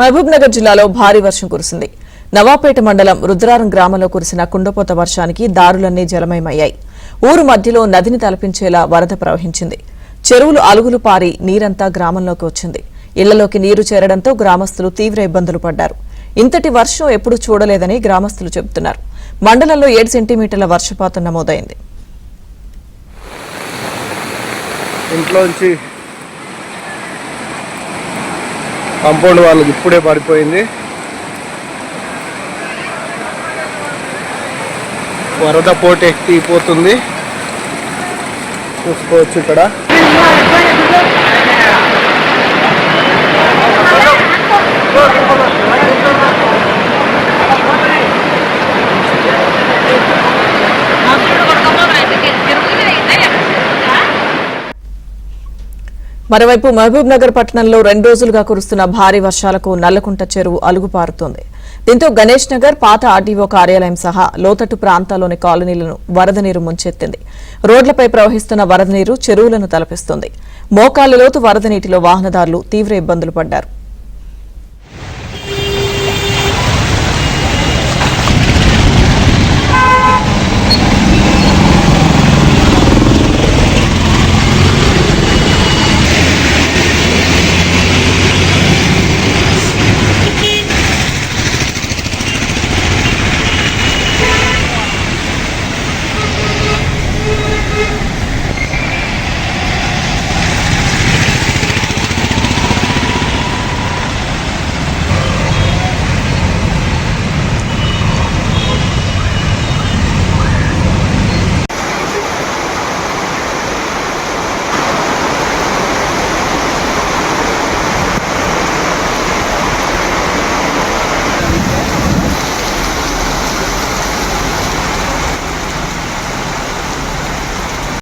మహబూబ్నగర్ జిల్లాలో భారీ వర్షం కురిసింది. నవాపేట మండలం రుద్రారం గ్రామంలో కురిసిన కుండపోత వర్షానికి దారులన్నీ జలమయమయ్యాయి. ఊరు మధ్యలో నదిని తలపించేలా వరద ప్రవహించింది. చెరువులు అలుగులు పారి నీరంతా గ్రామంలోకి వచ్చింది. ఇళ్లలోకి నీరు చేరడంతో గ్రామస్తులు తీవ్ర ఇబ్బందులు పడ్డారు. ఇంతటి వర్షం ఎప్పుడూ చూడలేదని గ్రామస్తులు చెబుతున్నారు. మండలంలో 7 సెంటీమీటర్ల వర్షపాతం నమోదైంది. ఇంట్లోంచి కాంపౌండ్ వాళ్ళకి ఇప్పుడే పడిపోయింది. వరద పోటు ఎక్కిపోతుంది, చూసుకోవచ్చు ఇక్కడ. మరోవైపు మహబూబ్నగర్ పట్టణంలో 2 రోజులుగా కురుస్తున్న భారీ వర్షాలకు నల్లకుంట చెరువు అలుగుపారుతోంది. దీంతో గణేష్ నగర్, పాత ఆర్డీఓ కార్యాలయం సహా లోతట్టు ప్రాంతాల్లోని కాలనీలను వరద నీరు ముంచెత్తింది. రోడ్లపై ప్రవహిస్తున్న వరద నీరు చెరువులను తలపిస్తుంది. మోకాళ్ల లోతు వరద నీటిలో వాహనదారులు తీవ్ర ఇబ్బందులు పడ్డారు.